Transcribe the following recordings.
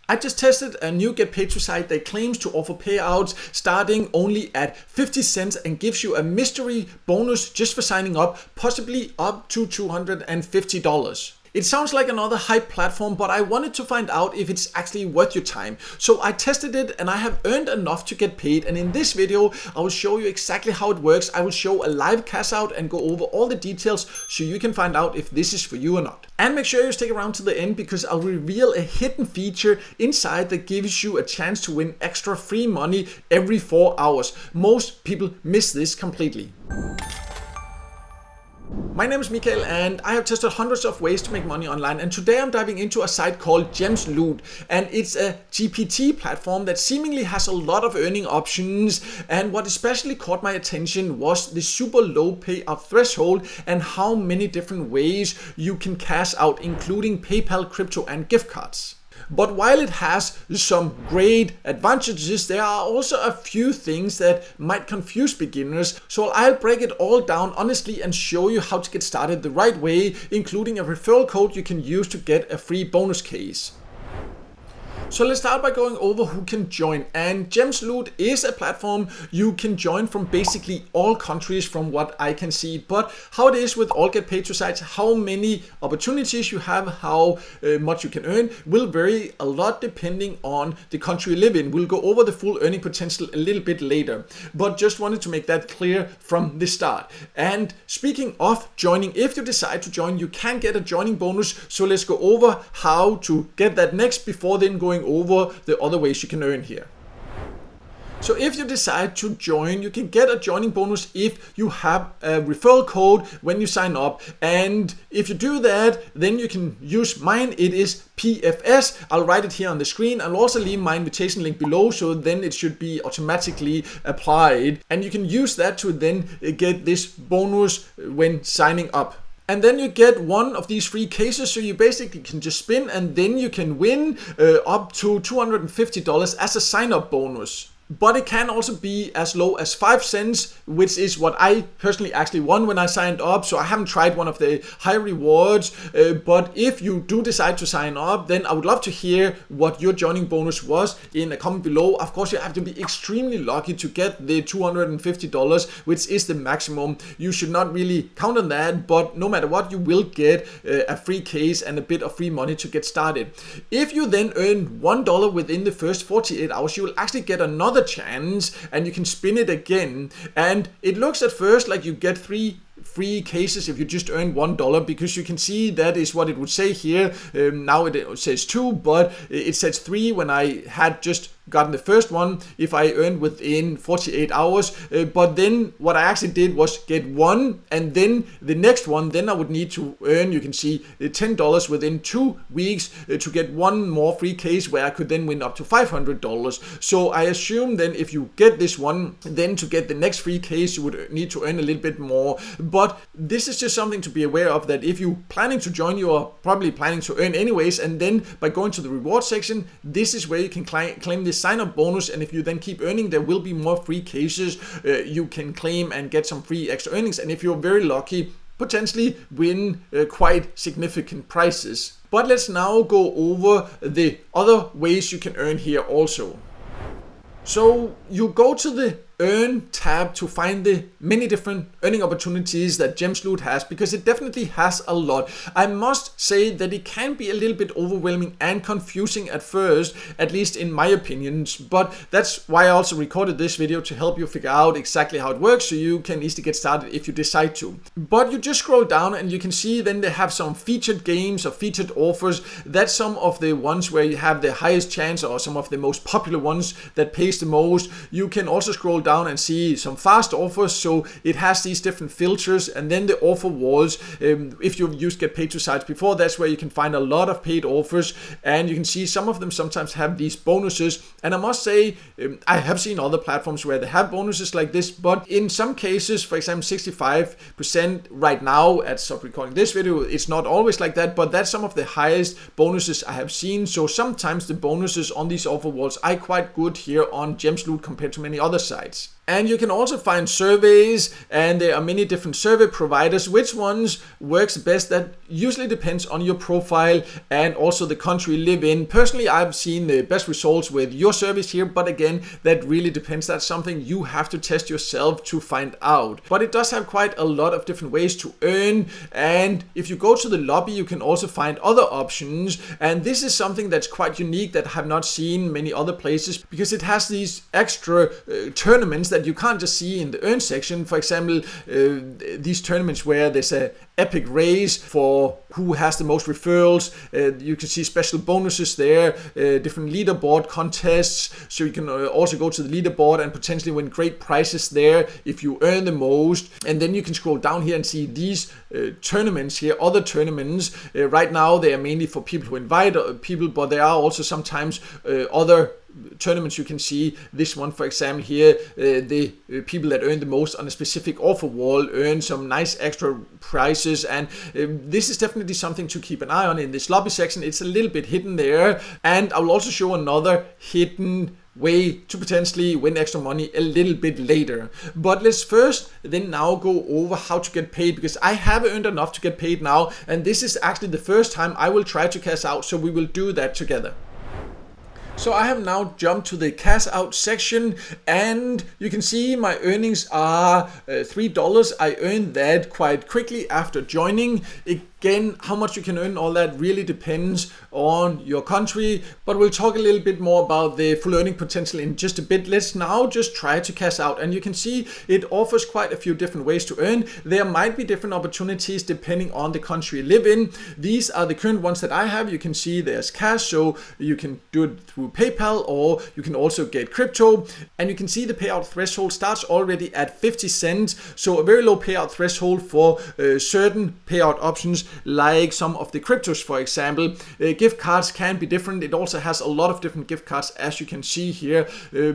I just tested a new Get Paid To site that claims to offer payouts starting only at 50 cents and gives you a mystery bonus just for signing up, possibly up to $250. It sounds like another hype platform, but I wanted to find out if it's actually worth your time. So I tested it and I have earned enough to get paid, and in this video I will show you exactly how it works. I will show a live cash out and go over all the details so you can find out if this is for you or not. And make sure you stick around to the end because I'll reveal a hidden feature inside that gives you a chance to win extra free money every 4 hours. Most people miss this completely. My name is Mikael and I have tested hundreds of ways to make money online, and today I'm diving into a site called Gemsloot, and it's a GPT platform that seemingly has a lot of earning options. And what especially caught my attention was the super low payout threshold and how many different ways you can cash out, including PayPal, crypto and gift cards. But while it has some great advantages, there are also a few things that might confuse beginners. So I'll break it all down honestly and show you how to get started the right way, including a referral code you can use to get a free bonus case. So let's start by going over who can join. And Gemsloot is a platform you can join from basically all countries from what I can see. But how it is with all Get Paid To sites, how many opportunities you have, how much you can earn will vary a lot depending on the country you live in. We'll go over the full earning potential a little bit later, but just wanted to make that clear from the start. And speaking of joining, if you decide to join, you can get a joining bonus. So let's go over how to get that next before then going over the other ways you can earn here. So if you decide to join, you can get a joining bonus if you have a referral code when you sign up. And if you do that, then you can use mine. It is PFS. I'll write it here on the screen. I'll also leave my invitation link below, so then it should be automatically applied. And you can use that to then get this bonus when signing up. And then you get one of these free cases, so you basically can just spin and then you can win up to $250 as a sign-up bonus. But it can also be as low as 5 cents, which is what I personally actually won when I signed up. So I haven't tried one of the high rewards, but if you do decide to sign up, then I would love to hear what your joining bonus was in a comment below. Of course, you have to be extremely lucky to get the $250, which is the maximum. You should not really count on that, but no matter what, you will get a free case and a bit of free money to get started. If you then earn $1 within the first 48 hours, you will actually get another chance and you can spin it again. And it looks at first like you get 3 free cases if you just earn $1, because you can see that is what it would say here. Now it says 2, but it says 3 when I had just gotten the first one if I earned within 48 hours. But then what I actually did was get 1, and then the next one, then I would need to earn, you can see, $10 within 2 weeks to get 1 more free case where I could then win up to $500. So I assume then if you get this one, then to get the next free case you would need to earn a little bit more. But this is just something to be aware of, that if you're planning to join, you are probably planning to earn anyways, and then by going to the reward section, this is where you can claim this sign-up bonus. And if you then keep earning, there will be more free cases you can claim and get some free extra earnings, and if you're very lucky, potentially win quite significant prizes. But let's now go over the other ways you can earn here also. So you go to the Earn tab to find the many different earning opportunities that Gemsloot has, because it definitely has a lot. I must say that it can be a little bit overwhelming and confusing at first, at least in my opinions, but that's why I also recorded this video, to help you figure out exactly how it works so you can easily get started if you decide to. But you just scroll down and you can see then they have some featured games or featured offers. That's some of the ones where you have the highest chance, or some of the most popular ones that pays the most. You can also scroll down and see some fast offers, so it has these different filters, and then the offer walls. If you've used Get Paid To sites before, that's where you can find a lot of paid offers, and you can see some of them sometimes have these bonuses. And I must say, I have seen other platforms where they have bonuses like this, but in some cases, for example 65% right now at stop recording this video, it's not always like that, but that's some of the highest bonuses I have seen. So sometimes the bonuses on these offer walls are quite good here on Gemsloot compared to many other sites. And you can also find surveys, and there are many different survey providers. Which ones works best, that usually depends on your profile and also the country you live in. Personally, I've seen the best results with your service here, but again, that really depends. That's something you have to test yourself to find out. But it does have quite a lot of different ways to earn, and if you go to the lobby, you can also find other options. And this is something that's quite unique that I have not seen many other places, because it has these extra tournaments that you can't just see in the earn section. For example, these tournaments where there's a epic race for who has the most referrals. You can see special bonuses there, different leaderboard contests, so you can also go to the leaderboard and potentially win great prizes there if you earn the most. And then you can scroll down here and see these tournaments here, other tournaments. Right now they are mainly for people who invite people, but there are also sometimes other tournaments. You can see this one, for example, here, the people that earn the most on a specific offer wall earn some nice extra prizes, and this is definitely something to keep an eye on in this lobby section. It's a little bit hidden there, and I will also show another hidden way to potentially win extra money a little bit later. But let's first then now go over how to get paid, because I have earned enough to get paid now, and this is actually the first time I will try to cash out, so we will do that together. So I have now jumped to the cash out section, and you can see my earnings are $3. I earned that quite quickly after joining. Again, how much you can earn, all that really depends on your country, but we'll talk a little bit more about the full earning potential in just a bit. Let's now just try to cash out, and you can see it offers quite a few different ways to earn. There might be different opportunities depending on the country you live in. These are the current ones that I have. You can see there's cash, so you can do it through PayPal, or you can also get crypto, and you can see the payout threshold starts already at 50 cents, so a very low payout threshold for certain payout options like some of the cryptos, for example. Gift cards can be different. It also has a lot of different gift cards, as you can see here,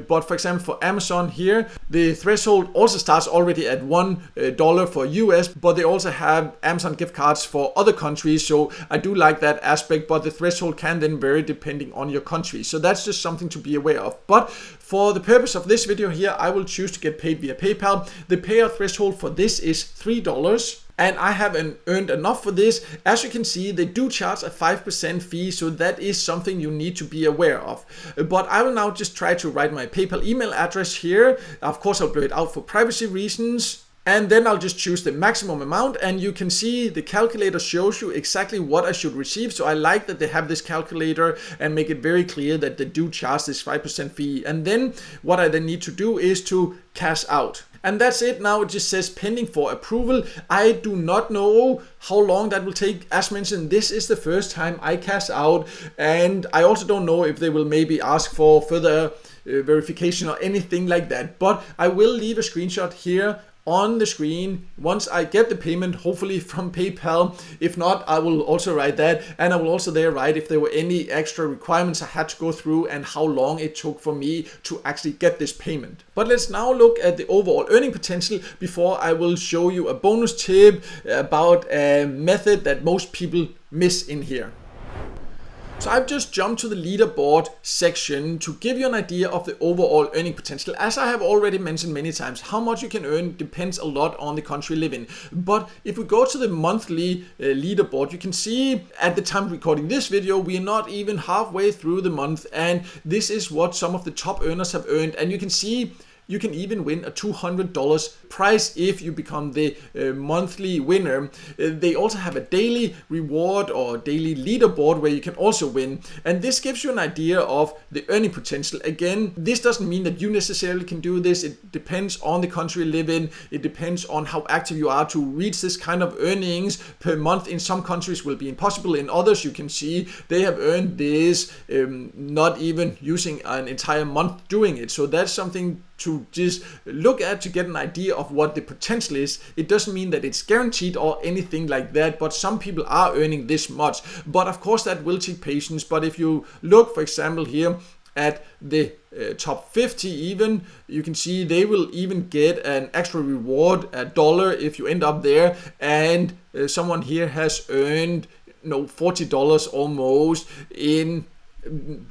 but for example for Amazon here, the threshold also starts already at $1 for US, but they also have Amazon gift cards for other countries, so I do like that aspect, but the threshold can then vary depending on your country, so that's just something to be aware of. But for the purpose of this video here, I will choose to get paid via PayPal. The payout threshold for this is $3. And I have earned enough for this. As you can see, they do charge a 5% fee, so that is something you need to be aware of. But I will now just try to write my PayPal email address here. Of course, I'll blur it out for privacy reasons. And then I'll just choose the maximum amount, and you can see the calculator shows you exactly what I should receive. So I like that they have this calculator and make it very clear that they do charge this 5% fee. And then what I then need to do is to cash out. And that's it. Now it just says pending for approval. I do not know how long that will take. As mentioned, this is the first time I cash out, and I also don't know if they will maybe ask for further verification or anything like that. But I will leave a screenshot here on the screen once I get the payment, hopefully from PayPal. If not, I will also write that, and I will also there write if there were any extra requirements I had to go through and how long it took for me to actually get this payment. But let's now look at the overall earning potential before I will show you a bonus tip about a method that most people miss in here. So I've just jumped to the leaderboard section to give you an idea of the overall earning potential. As I have already mentioned many times, how much you can earn depends a lot on the country you live in. But if we go to the monthly leaderboard, you can see at the time of recording this video, we are not even halfway through the month, and this is what some of the top earners have earned. And you can see you can even win a $200 prize if you become the monthly winner. They also have a daily reward or daily leaderboard where you can also win. And this gives you an idea of the earning potential. Again, this doesn't mean that you necessarily can do this. It depends on the country you live in. It depends on how active you are to reach this kind of earnings per month. In some countries will be impossible. In others, you can see they have earned this not even using an entire month doing it. So that's something to just look at to get an idea of what the potential is. It doesn't mean that it's guaranteed or anything like that, but some people are earning this much. But of course that will take patience. But if you look, for example, here at the top 50 even, you can see they will even get an extra reward, $1 if you end up there. And someone here has earned $40 almost in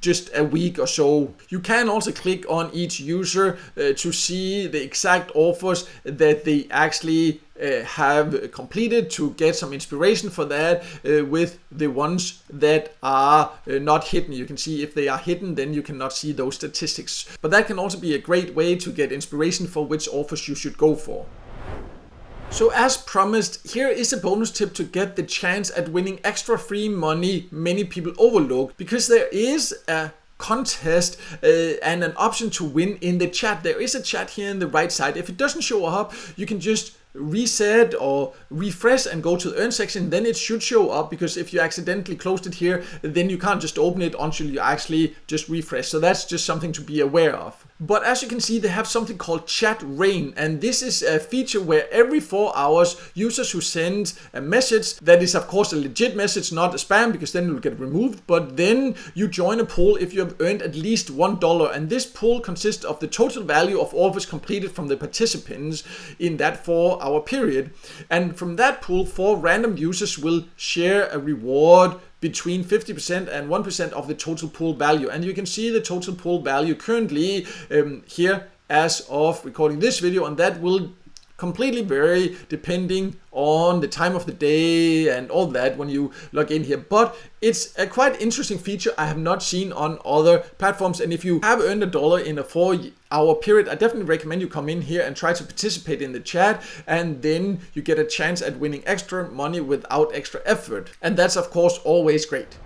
just a week or so. You can also click on each user to see the exact offers that they actually have completed, to get some inspiration for that with the ones that are not hidden. You can see if they are hidden, then you cannot see those statistics. But that can also be a great way to get inspiration for which offers you should go for. So as promised, here is a bonus tip to get the chance at winning extra free money many people overlook, because there is a contest and an option to win in the chat. There is a chat here on the right side. If it doesn't show up, you can just reset or refresh and go to the earn section, then it should show up, because if you accidentally closed it here, then you can't just open it until you actually just refresh. So that's just something to be aware of. But as you can see, they have something called Chat Rain, and this is a feature where every 4 hours, users who send a message, that is of course a legit message, not a spam, because then you'll get removed, but then you join a pool if you have earned at least $1, and this pool consists of the total value of offers completed from the participants in that 4-hour period. And from that pool, 4 random users will share a reward between 50% and 1% of the total pool value. And you can see the total pool value currently here as of recording this video, and that will completely vary depending on the time of the day and all that when you log in here. But it's a quite interesting feature I have not seen on other platforms, and if you have earned $1 in a 4-hour period, I definitely recommend you come in here and try to participate in the chat, and then you get a chance at winning extra money without extra effort, and that's of course always great.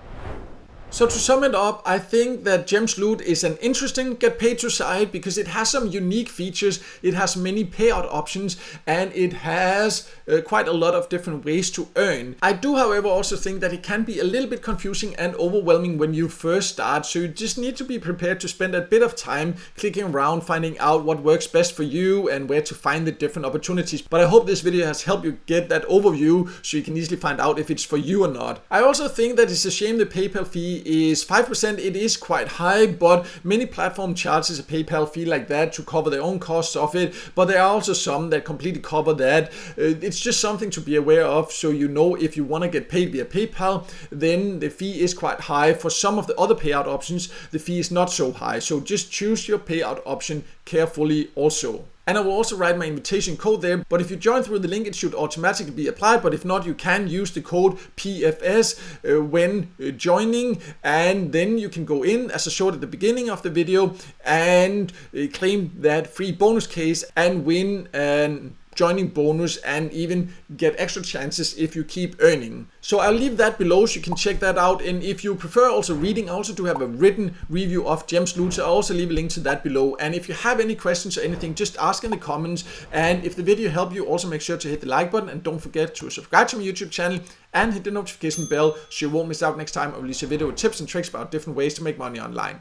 So to sum it up, I think that Gemsloot is an interesting get paid to site because it has some unique features, it has many payout options, and it has quite a lot of different ways to earn. I do, however, also think that it can be a little bit confusing and overwhelming when you first start, so you just need to be prepared to spend a bit of time clicking around, finding out what works best for you and where to find the different opportunities. But I hope this video has helped you get that overview so you can easily find out if it's for you or not. I also think that it's a shame the PayPal fee is 5%. It is quite high, but many platform charges a PayPal fee like that to cover their own costs of it, but there are also some that completely cover that. It's just something to be aware of, so you know if you want to get paid via PayPal, then the fee is quite high. For some of the other payout options, the fee is not so high, so just choose your payout option carefully also. And I will also write my invitation code there, but if you join through the link, it should automatically be applied, but if not, you can use the code PFS when joining, and then you can go in, as I showed at the beginning of the video, and claim that free bonus case and win an joining bonus and even get extra chances if you keep earning. So I'll leave that below so you can check that out, and if you prefer also reading, I also do have a written review of Gemsloot, so I'll also leave a link to that below. And if you have any questions or anything, just ask in the comments, and if the video helped you, also make sure to hit the like button, and don't forget to subscribe to my YouTube channel and hit the notification bell so you won't miss out next time I release a video with tips and tricks about different ways to make money online.